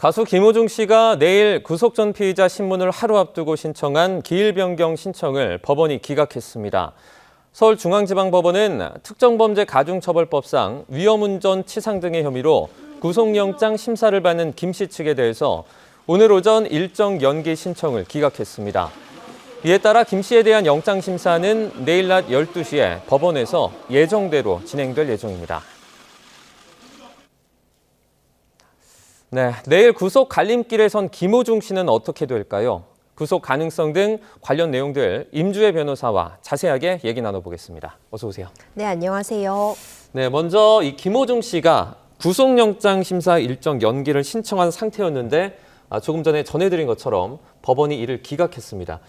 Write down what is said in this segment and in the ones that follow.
가수 김호중 씨가 내일 구속 전 피의자 신문을 하루 앞두고 신청한 기일 변경 신청을 법원이 기각했습니다. 서울중앙지방법원은 특정범죄가중처벌법상 위험운전 치상 등의 혐의로 구속영장 심사를 받는 김 씨 측에 대해서 오늘 오전 일정 연기 신청을 기각했습니다. 이에 따라 김 씨에 대한 영장심사는 내일 낮 12시에 법원에서 예정대로 진행될 예정입니다. 네, 내일 구속 갈림길에 선 김호중 씨는 어떻게 될까요? 구속 가능성 등 관련 내용들 임주혜 변호사와 자세하게 얘기 나눠보겠습니다. 어서 오세요. 네, 안녕하세요. 네, 먼저 이 김호중 씨가 구속영장 심사 일정 연기를 신청한 상태였는데 조금 전에 전해드린 것처럼 법원이 이를 기각했습니다.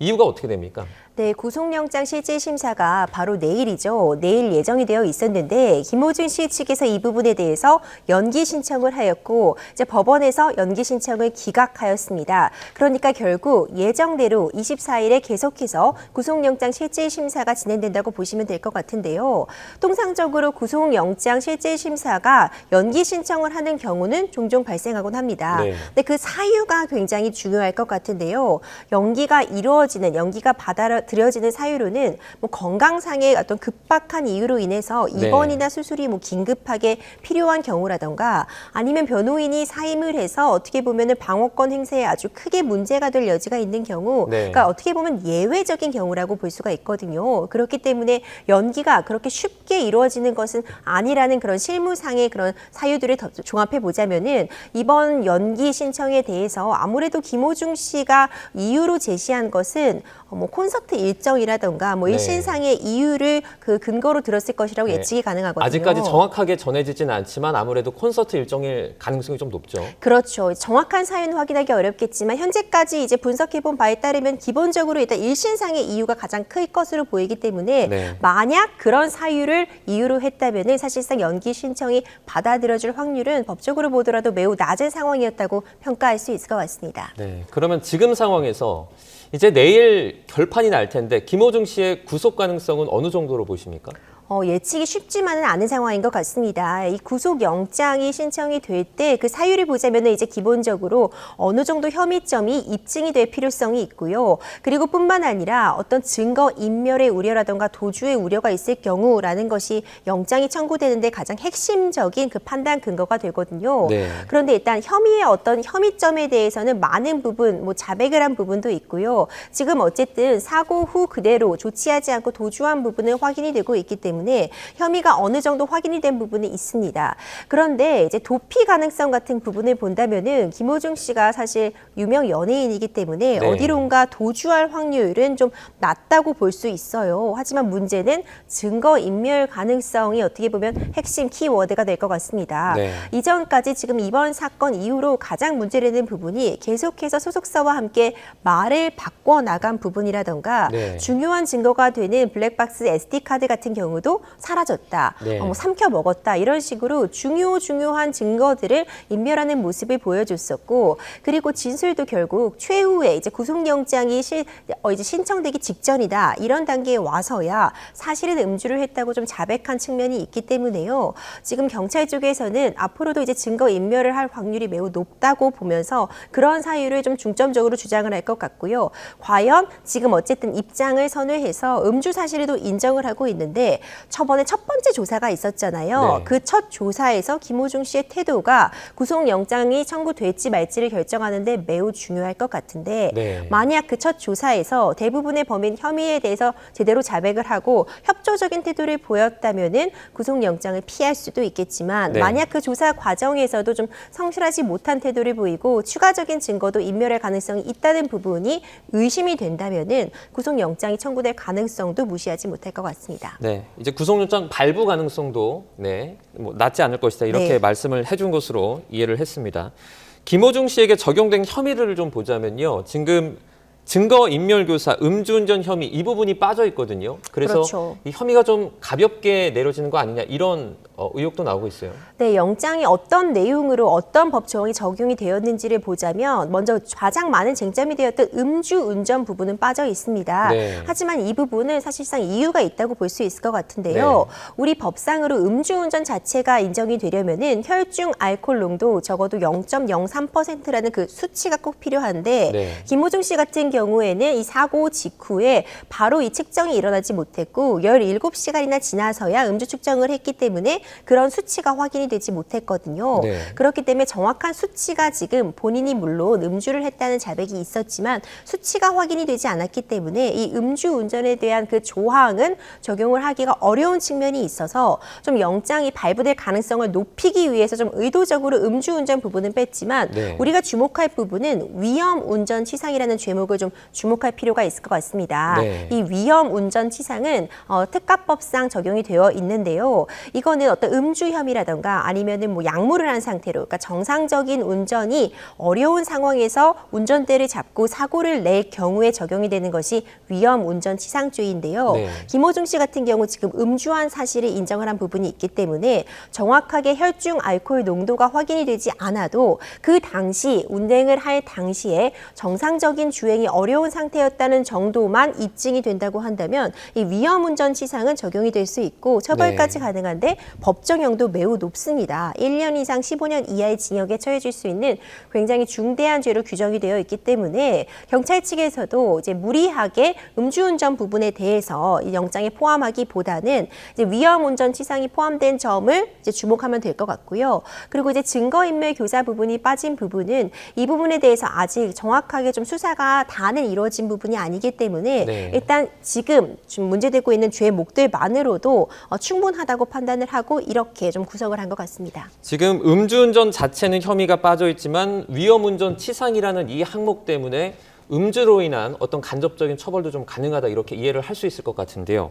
이유가 어떻게 됩니까? 네, 구속영장 실질심사가 바로 내일이죠. 내일 예정이 되어 있었는데 김호중 씨 측에서 이 부분에 대해서 연기 신청을 하였고 이제 법원에서 연기 신청을 기각하였습니다. 그러니까 결국 예정대로 24일에 계속해서 구속영장 실질심사가 진행된다고 보시면 될 것 같은데요. 통상적으로 구속영장 실질심사가 연기 신청을 하는 경우는 종종 발생하곤 합니다. 네. 근데 그 사유가 굉장히 중요할 것 같은데요. 연기가 받아들여지는 사유로는 뭐 건강상의 어떤 급박한 이유로 인해서 입원이나 수술이 뭐 긴급하게 필요한 경우라던가 아니면 변호인이 사임을 해서 어떻게 보면은 방어권 행사에 아주 크게 문제가 될 여지가 있는 경우, 그러니까 어떻게 보면 예외적인 경우라고 볼 수가 있거든요. 그렇기 때문에 연기가 그렇게 쉽게 이루어지는 것은 아니라는 그런 실무상의 그런 사유들을 더 종합해 보자면은 이번 연기 신청에 대해서 아무래도 김호중 씨가 이유로 제시한 것은 뭐 콘서트 일정이라던가 뭐 일신상의 이유를 그 근거로 들었을 것이라고 예측이 가능하거든요. 아직까지 정확하게 전해지지는 않지만 아무래도 콘서트 일정일 가능성이 좀 높죠. 그렇죠. 정확한 사유는 확인하기 어렵겠지만 현재까지 이제 분석해본 바에 따르면 기본적으로 일단 일신상의 이유가 가장 클 것으로 보이기 때문에 만약 그런 사유를 이유로 했다면은 사실상 연기 신청이 받아들여질 확률은 법적으로 보더라도 매우 낮은 상황이었다고 평가할 수 있을 것 같습니다. 네, 그러면 지금 상황에서 이제 내일 결판이 날 텐데 김호중 씨의 구속 가능성은 어느 정도로 보십니까? 예측이 쉽지만은 않은 상황인 것 같습니다. 이 구속영장이 신청이 될 때 그 사유를 보자면은 이제 기본적으로 어느 정도 혐의점이 입증이 될 필요성이 있고요. 그리고 뿐만 아니라 어떤 증거 인멸의 우려라던가 도주의 우려가 있을 경우라는 것이 영장이 청구되는데 가장 핵심적인 그 판단 근거가 되거든요. 그런데 일단 혐의의 어떤 혐의점에 대해서는 많은 부분, 뭐 자백을 한 부분도 있고요. 지금 어쨌든 사고 후 그대로 조치하지 않고 도주한 부분은 확인이 되고 있기 때문에 혐의가 어느 정도 확인이 된 부분이 있습니다. 그런데 이제 도피 가능성 같은 부분을 본다면은 김호중 씨가 사실 유명 연예인이기 때문에 어디론가 도주할 확률은 좀 낮다고 볼 수 있어요. 하지만 문제는 증거 인멸 가능성이 어떻게 보면 핵심 키워드가 될 것 같습니다. 이전까지 지금 이번 사건 이후로 가장 문제되는 부분이 계속해서 소속사와 함께 말을 바꿔 나간 부분이라던가 중요한 증거가 되는 블랙박스 SD카드 같은 경우도 사라졌다, 뭐 삼켜 먹었다 이런 식으로 중요한 증거들을 인멸하는 모습을 보여줬었고 그리고 진술도 결국 최후에 이제 구속영장이 이제 신청되기 직전이다 이런 단계에 와서야 사실은 음주를 했다고 좀 자백한 측면이 있기 때문에요. 지금 경찰 쪽에서는 앞으로도 이제 증거 인멸을 할 확률이 매우 높다고 보면서 그런 사유를 좀 중점적으로 주장을 할 것 같고요. 과연 지금 어쨌든 입장을 선회해서 음주 사실도 인정을 하고 있는데 저번에 첫 번째 조사가 있었잖아요. 그 첫 조사에서 김호중 씨의 태도가 구속영장이 청구될지 말지를 결정하는데 매우 중요할 것 같은데 만약 그 첫 조사에서 대부분의 범인 혐의에 대해서 제대로 자백을 하고 협조적인 태도를 보였다면은 구속영장을 피할 수도 있겠지만 만약 그 조사 과정에서도 좀 성실하지 못한 태도를 보이고 추가적인 증거도 인멸할 가능성이 있다는 부분이 의심이 된다면은 구속영장이 청구될 가능성도 무시하지 못할 것 같습니다. 네, 이제 구속영장 발부 가능성도 뭐 낮지 않을 것이다 이렇게 말씀을 해준 것으로 이해를 했습니다. 김호중 씨에게 적용된 혐의를 좀 보자면요, 지금 증거인멸교사, 음주운전 혐의 이 부분이 빠져 있거든요. 그래서 이 혐의가 좀 가볍게 내려지는 거 아니냐 이런 의혹도 나오고 있어요. 네, 영장이 어떤 내용으로 어떤 법조항이 적용이 되었는지를 보자면 먼저 가장 많은 쟁점이 되었던 음주운전 부분은 빠져 있습니다. 네. 하지만 이 부분은 사실상 이유가 있다고 볼 수 있을 것 같은데요. 네. 우리 법상으로 음주운전 자체가 인정이 되려면은 혈중 알코올 농도 적어도 0.03%라는 그 수치가 꼭 필요한데 네. 김호중 씨 같은 경우에는 이 사고 직후에 바로 이 측정이 일어나지 못했고 17시간이나 지나서야 음주 측정을 했기 때문에 그런 수치가 확인이 되지 못했거든요. 네. 그렇기 때문에 정확한 수치가 지금 본인이 물론 음주를 했다는 자백이 있었지만 수치가 확인이 되지 않았기 때문에 이 음주운전에 대한 그 조항은 적용을 하기가 어려운 측면이 있어서 좀 영장이 발부될 가능성을 높이기 위해서 좀 의도적으로 음주운전 부분은 뺐지만 네. 우리가 주목할 부분은 위험운전치상이라는 죄목을 좀 주목할 필요가 있을 것 같습니다. 네. 이 위험운전치상은 특가법상 적용이 되어 있는데요. 이거는 어떤 음주 혐의라든가 아니면은 뭐 약물을 한 상태로, 그러니까 정상적인 운전이 어려운 상황에서 운전대를 잡고 사고를 낼 경우에 적용이 되는 것이 위험운전치상죄인데요. 네. 김호중 씨 같은 경우 지금 음주한 사실을 인정을 한 부분이 있기 때문에 정확하게 혈중 알코올 농도가 확인이 되지 않아도 그 당시 운행을 할 당시에 정상적인 주행이 어려운 상태였다는 정도만 입증이 된다고 한다면 이 위험운전치상은 적용이 될 수 있고 처벌까지 네. 가능한데 법정형도 매우 높습니다. 1년 이상 15년 이하의 징역에 처해질 수 있는 굉장히 중대한 죄로 규정이 되어 있기 때문에 경찰 측에서도 이제 무리하게 음주운전 부분에 대해서 이 영장에 포함하기보다는 이제 위험운전치상이 포함된 점을 이제 주목하면 될 것 같고요. 그리고 이제 증거인멸 교사 부분이 빠진 부분은 이 부분에 대해서 아직 정확하게 좀 수사가 다는 이루어진 부분이 아니기 때문에 네. 일단 지금 좀 문제되고 있는 죄목들만으로도 충분하다고 판단을 하고 이렇게 좀 구성을 한 것 같습니다. 지금 음주운전 자체는 혐의가 빠져 있지만 위험운전 치상이라는 이 항목 때문에 음주로 인한 어떤 간접적인 처벌도 좀 가능하다 이렇게 이해를 할 수 있을 것 같은데요.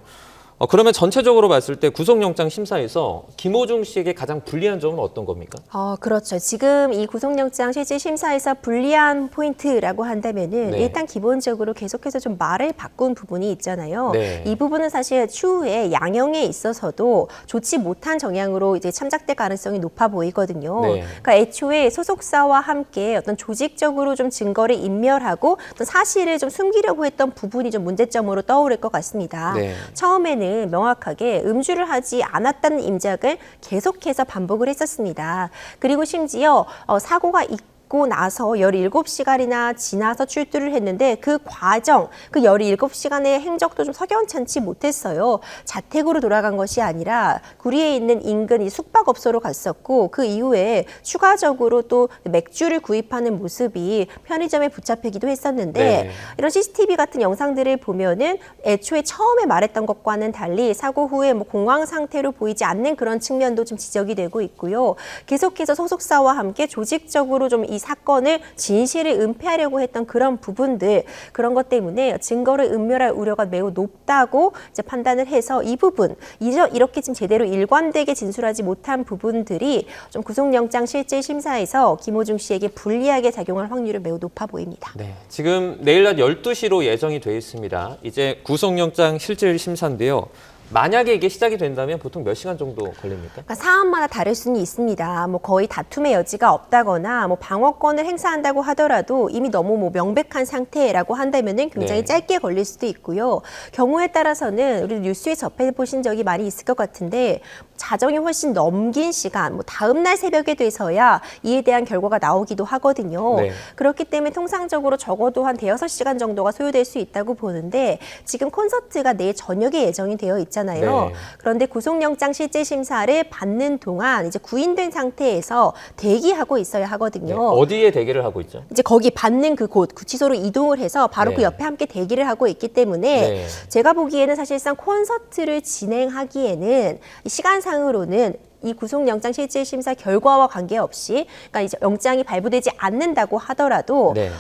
그러면 전체적으로 봤을 때 구속영장 심사에서 김호중 씨에게 가장 불리한 점은 어떤 겁니까? 그렇죠. 지금 이 구속영장 실질 심사에서 불리한 포인트라고 한다면은 네. 일단 기본적으로 계속해서 좀 말을 바꾼 부분이 있잖아요. 네. 이 부분은 사실 추후에 양형에 있어서도 좋지 못한 정향으로 이제 참작될 가능성이 높아 보이거든요. 네. 그러니까 애초에 소속사와 함께 어떤 조직적으로 좀 증거를 인멸하고 어떤 사실을 좀 숨기려고 했던 부분이 좀 문제점으로 떠오를 것 같습니다. 네. 처음에는 명확하게 음주를 하지 않았다는 임작을 계속해서 반복을 했었습니다. 그리고 심지어 사고가 있고 나서 17시간이나 지나서 출두를 했는데 그 과정, 그 17시간의 행적도 좀 석연찮지 못했어요. 자택으로 돌아간 것이 아니라 구리에 있는 인근 이 숙박업소로 갔었고 그 이후에 추가적으로 또 맥주를 구입하는 모습이 편의점에 붙잡히기도 했었는데 네. 이런 CCTV 같은 영상들을 보면은 애초에 처음에 말했던 것과는 달리 사고 후에 뭐 공황 상태로 보이지 않는 그런 측면도 좀 지적이 되고 있고요. 계속해서 소속사와 함께 조직적으로 좀 이 사건을 진실을 은폐하려고 했던 그런 부분들, 그런 것 때문에 증거를 은멸할 우려가 매우 높다고 이제 판단을 해서 이 부분, 이렇게 지금 제대로 일관되게 진술하지 못한 부분들이 좀 구속영장 실질 심사에서 김호중 씨에게 불리하게 작용할 확률은 매우 높아 보입니다. 네, 지금 내일 낮 12시로 예정이 돼 있습니다. 이제 구속영장 실질 심사인데요. 만약에 이게 시작이 된다면 보통 몇 시간 정도 걸립니까? 그러니까 사안마다 다를 수는 있습니다. 뭐 거의 다툼의 여지가 없다거나 뭐 방어권을 행사한다고 하더라도 이미 너무 뭐 명백한 상태라고 한다면은 굉장히 네. 짧게 걸릴 수도 있고요. 경우에 따라서는 우리 뉴스에 접해 보신 적이 많이 있을 것 같은데 자정이 훨씬 넘긴 시간, 뭐 다음 날 새벽에 돼서야 이에 대한 결과가 나오기도 하거든요. 네. 그렇기 때문에 통상적으로 적어도 한 대여섯 시간 정도가 소요될 수 있다고 보는데 지금 콘서트가 내일 저녁에 예정이 되어 있잖아요. 네. 그런데 구속영장 실질 심사를 받는 동안 이제 구인된 상태에서 대기하고 있어야 네, 하거든요. 어디에 대기를 하고 있죠? 이제 거기 받는 그 곳, 구치소로 이동을 해서 바로 네. 그 옆에 함께 대기를 하고 있기 때문에 네. 제가 보기에는 사실상 콘서트를 진행하기에는 이 시간상으로는 이 구속영장 실질 심사 결과와 관계없이, 그러니까 이제 영장이 발부되지 않는다고 하더라도 네.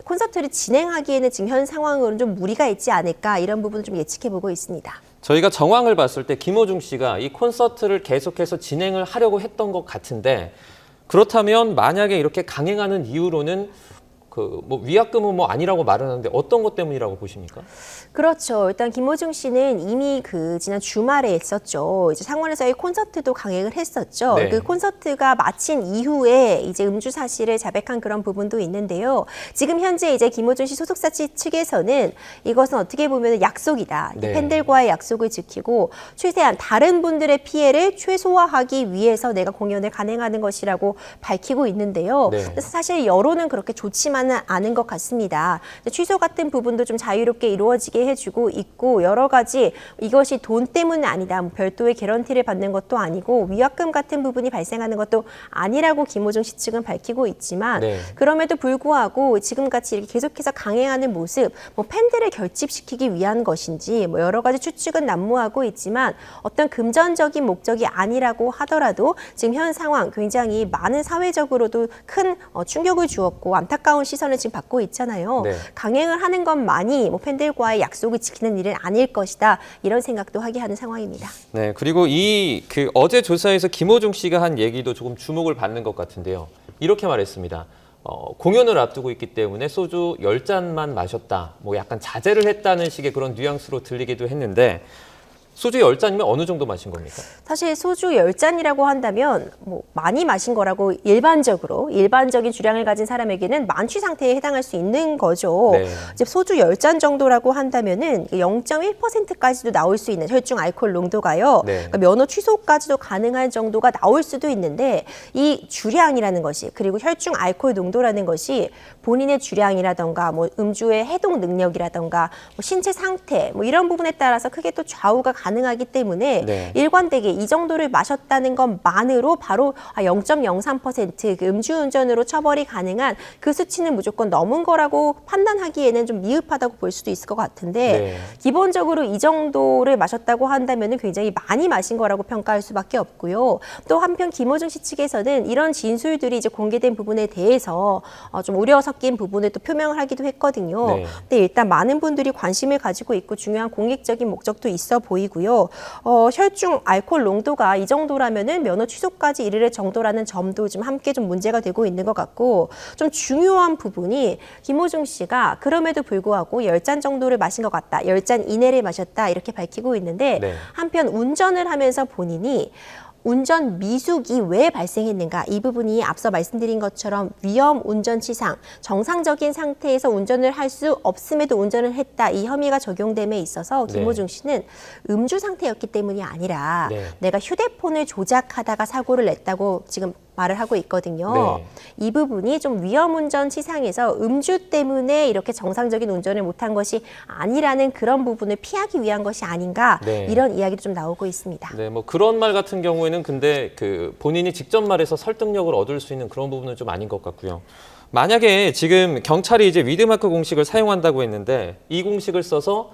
콘서트를 진행하기에는 지금 현 상황으로는 좀 무리가 있지 않을까 이런 부분을 좀 예측해 보고 있습니다. 저희가 정황을 봤을 때 김호중 씨가 이 콘서트를 계속해서 진행을 하려고 했던 것 같은데 그렇다면 만약에 이렇게 강행하는 이유로는 그 뭐 위약금은 뭐 아니라고 말은 하는데 어떤 것 때문이라고 보십니까? 그렇죠. 일단 김호중 씨는 이미 그 지난 주말에 했었죠. 이제 상원에서의 콘서트도 강행을 했었죠. 네. 그 콘서트가 마친 이후에 이제 음주 사실을 자백한 그런 부분도 있는데요. 지금 현재 이제 김호중 씨 소속사 측에서는 이것은 어떻게 보면 약속이다. 네. 팬들과의 약속을 지키고 최대한 다른 분들의 피해를 최소화하기 위해서 내가 공연을 간행하는 것이라고 밝히고 있는데요. 네. 그래서 사실 여론은 그렇게 좋지만은 않은 것 같습니다. 취소 같은 부분도 좀 자유롭게 이루어지게 해주고 있고 여러 가지 이것이 돈 때문은 아니다. 뭐 별도의 개런티를 받는 것도 아니고 위약금 같은 부분이 발생하는 것도 아니라고 김호중 씨 측은 밝히고 있지만 네. 그럼에도 불구하고 지금같이 이렇게 계속해서 강행하는 모습, 뭐 팬들을 결집시키기 위한 것인지 뭐 여러 가지 추측은 난무하고 있지만 어떤 금전적인 목적이 아니라고 하더라도 지금 현 상황 굉장히 많은 사회적으로도 큰 충격을 주었고 안타까운 시선을 지금 받고 있잖아요. 네. 강행을 하는 것만이 뭐 팬들과의 약속을 지키는 일은 아닐 것이다. 이런 생각도 하게 하는 상황입니다. 네, 그리고 그 어제 조사에서 김호중 씨가 한 얘기도 조금 주목을 받는 것 같은데요. 이렇게 말했습니다. 공연을 앞두고 있기 때문에 소주 10잔만 마셨다. 뭐 약간 자제를 했다는 식의 그런 뉘앙스로 들리기도 했는데 소주 10잔이면 어느 정도 마신 겁니까? 사실 소주 10잔이라고 한다면 뭐 많이 마신 거라고 일반적인 주량을 가진 사람에게는 만취 상태에 해당할 수 있는 거죠. 네. 이제 소주 10잔 정도라고 한다면은 0.1%까지도 나올 수 있는 혈중 알코올 농도가요. 네. 그러니까 면허 취소까지도 가능한 정도가 나올 수도 있는데 이 주량이라는 것이 그리고 혈중 알코올 농도라는 것이 본인의 주량이라던가 뭐 음주의 해독 능력이라던가 뭐 신체 상태 뭐 이런 부분에 따라서 크게 또 좌우가 가능하기 때문에 네. 일관되게 이 정도를 마셨다는 것만으로 바로 0.03% 그 음주운전으로 처벌이 가능한 그 수치는 무조건 넘은 거라고 판단하기에는 좀 미흡하다고 볼 수도 있을 것 같은데 네. 기본적으로 이 정도를 마셨다고 한다면 굉장히 많이 마신 거라고 평가할 수밖에 없고요. 또 한편 김호중 씨 측에서는 이런 진술들이 이제 공개된 부분에 대해서 좀 우려 섞인 부분을 또 표명을 하기도 했거든요. 네. 근데 일단 많은 분들이 관심을 가지고 있고 중요한 공익적인 목적도 있어 보이고요. 혈중 알코올 농도가 이 정도라면은 면허 취소까지 이를 정도라는 점도 좀 함께 좀 문제가 되고 있는 것 같고 좀 중요한 부분이 김호중 씨가 그럼에도 불구하고 10잔 정도를 마신 것 같다. 10잔 이내를 마셨다. 이렇게 밝히고 있는데 네. 한편 운전을 하면서 본인이 운전 미숙이 왜 발생했는가 이 부분이 앞서 말씀드린 것처럼 위험 운전치상 정상적인 상태에서 운전을 할 수 없음에도 운전을 했다 이 혐의가 적용됨에 있어서 김호중 씨는 음주 상태였기 때문이 아니라 네. 내가 휴대폰을 조작하다가 사고를 냈다고 지금 말을 하고 있거든요. 네. 이 부분이 좀 위험운전 치상에서 음주 때문에 이렇게 정상적인 운전을 못한 것이 아니라는 그런 부분을 피하기 위한 것이 아닌가 네. 이런 이야기도 좀 나오고 있습니다. 네, 뭐 그런 말 같은 경우에는 근데 그 본인이 직접 말해서 설득력을 얻을 수 있는 그런 부분은 좀 아닌 것 같고요. 만약에 지금 경찰이 이제 위드마크 공식을 사용한다고 했는데 이 공식을 써서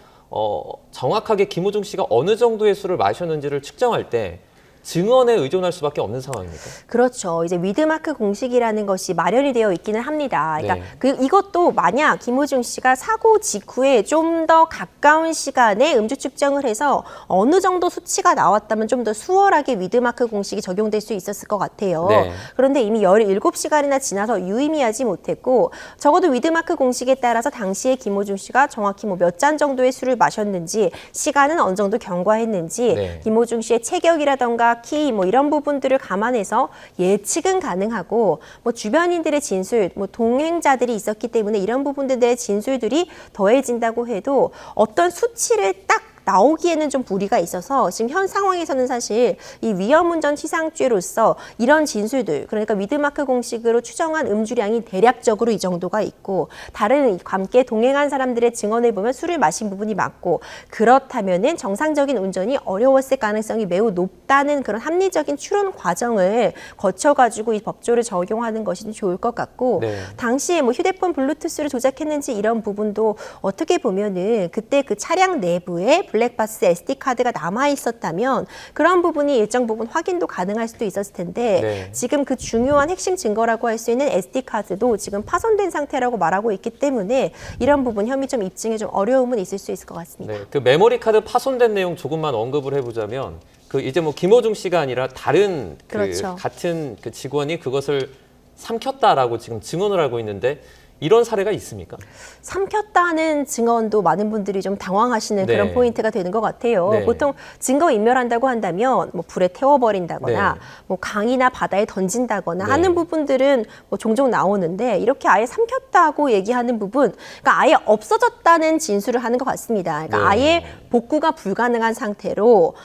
정확하게 김호중 씨가 어느 정도의 술을 마셨는지를 측정할 때 증언에 의존할 수밖에 없는 상황입니다. 그렇죠. 이제 위드마크 공식이라는 것이 마련이 되어 있기는 합니다. 그러니까 이것도 만약 김호중 씨가 사고 직후에 좀 더 가까운 시간에 음주 측정을 해서 어느 정도 수치가 나왔다면 좀 더 수월하게 위드마크 공식이 적용될 수 있었을 것 같아요. 네. 그런데 이미 17시간이나 지나서 유의미하지 못했고 적어도 위드마크 공식에 따라서 당시에 김호중 씨가 정확히 뭐 몇 잔 정도의 술을 마셨는지 시간은 어느 정도 경과했는지 네. 김호중 씨의 체격이라던가 키 뭐 이런 부분들을 감안해서 예측은 가능하고 뭐 주변인들의 진술, 뭐 동행자들이 있었기 때문에 이런 부분들의 진술들이 더해진다고 해도 어떤 수치를 딱 나오기에는 좀 무리가 있어서 지금 현 상황에서는 사실 이 위험운전 치상죄로서 이런 진술들 그러니까 위드마크 공식으로 추정한 음주량이 대략적으로 이 정도가 있고 다른 함께 동행한 사람들의 증언을 보면 술을 마신 부분이 맞고 그렇다면은 정상적인 운전이 어려웠을 가능성이 매우 높다는 그런 합리적인 추론 과정을 거쳐가지고 이 법조를 적용하는 것이 좋을 것 같고 네. 당시에 뭐 휴대폰 블루투스를 조작했는지 이런 부분도 어떻게 보면은 그때 그 차량 내부에 블랙박스 SD카드가 남아 있었다면 그런 부분이 일정 부분 확인도 가능할 수도 있었을 텐데 네. 지금 그 중요한 핵심 증거라고 할 수 있는 SD카드도 지금 파손된 상태라고 말하고 있기 때문에 이런 부분 혐의점 입증에 좀 어려움은 있을 수 있을 것 같습니다. 네, 그 메모리 카드 파손된 내용 조금만 언급을 해보자면 그 이제 뭐 김호중 씨가 아니라 다른 그 그렇죠. 같은 그 직원이 그것을 삼켰다라고 지금 증언을 하고 있는데 이런 사례가 있습니까? 삼켰다는 증언도 많은 분들이 좀 당황하시는 네. 그런 포인트가 되는 것 같아요. 네. 보통 증거 인멸한다고 한다면 뭐 불에 태워버린다거나 네. 뭐 강이나 바다에 던진다거나 네. 하는 부분들은 뭐 종종 나오는데 이렇게 아예 삼켰다고 얘기하는 부분, 그러니까 아예 없어졌다는 진술을 하는 것 같습니다. 그러니까 네. 아예 복구가 불가능한 상태로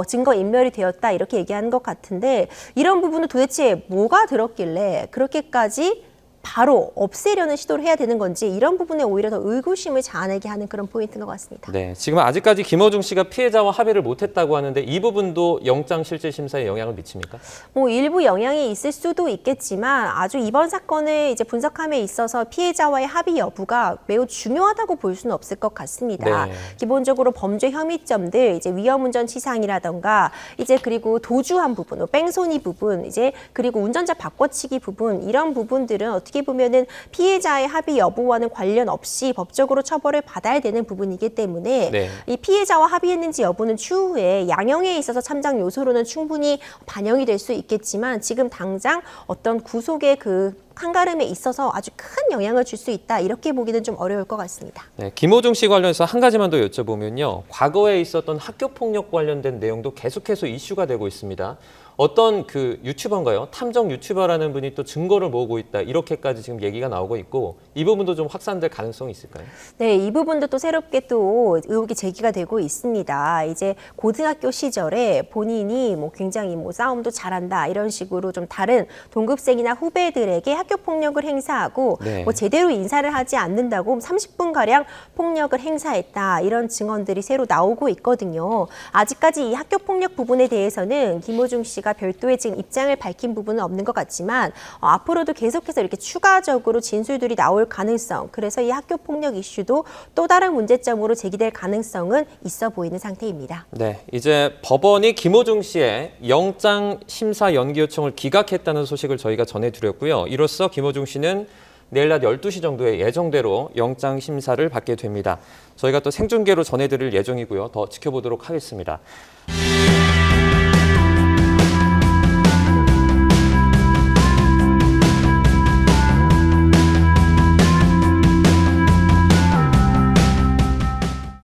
증거 인멸이 되었다 이렇게 얘기하는 것 같은데 이런 부분은 도대체 뭐가 들었길래 그렇게까지 바로 없애려는 시도를 해야 되는 건지 이런 부분에 오히려 더 의구심을 자아내게 하는 그런 포인트인 것 같습니다. 네, 지금 아직까지 김어중 씨가 피해자와 합의를 못했다고 하는데 이 부분도 영장실질심사에 영향을 미칩니까? 뭐 일부 영향이 있을 수도 있겠지만 아주 이번 사건을 이제 분석함에 있어서 피해자와의 합의 여부가 매우 중요하다고 볼 수는 없을 것 같습니다. 네. 기본적으로 범죄 혐의점들 이제 위험운전 치상이라던가 이제 그리고 도주한 부분, 뺑소니 부분 이제 그리고 운전자 바꿔치기 부분 이런 부분들은 어떻게 보면은 피해자의 합의 여부와는 관련 없이 법적으로 처벌을 받아야 되는 부분이기 때문에 네. 이 피해자와 합의했는지 여부는 추후에 양형에 있어서 참작 요소로는 충분히 반영이 될 수 있겠지만 지금 당장 어떤 구속의 그 한가름에 있어서 아주 큰 영향을 줄 수 있다 이렇게 보기는 좀 어려울 것 같습니다. 네, 김어중 씨 관련해서 한 가지만 더 여쭤보면요. 과거에 있었던 학교 폭력 관련된 내용도 계속해서 이슈가 되고 있습니다. 어떤 그 유튜버인가요? 탐정 유튜버라는 분이 또 증거를 모으고 있다. 이렇게까지 지금 얘기가 나오고 있고 이 부분도 좀 확산될 가능성이 있을까요? 네, 이 부분도 또 새롭게 또 의혹이 제기가 되고 있습니다. 이제 고등학교 시절에 본인이 뭐 굉장히 뭐 싸움도 잘한다 이런 식으로 좀 다른 동급생이나 후배들에게 학교 폭력을 행사하고 네. 뭐 제대로 인사를 하지 않는다고 30분 가량 폭력을 행사했다 이런 증언들이 새로 나오고 있거든요. 아직까지 이 학교 폭력 부분에 대해서는 김어중 씨가 별도의 지금 입장을 밝힌 부분은 없는 것 같지만 앞으로도 계속해서 이렇게 추가적으로 진술들이 나올 가능성, 그래서 이 학교 폭력 이슈도 또 다른 문제점으로 제기될 가능성은 있어 보이는 상태입니다. 네, 이제 법원이 김어중 씨의 영장 심사 연기 요청을 기각했다는 소식을 저희가 전해드렸고요. 이로써 김어중 씨는 내일 낮 12시 정도에 예정대로 영장 심사를 받게 됩니다. 저희가 또 생중계로 전해드릴 예정이고요. 더 지켜보도록 하겠습니다.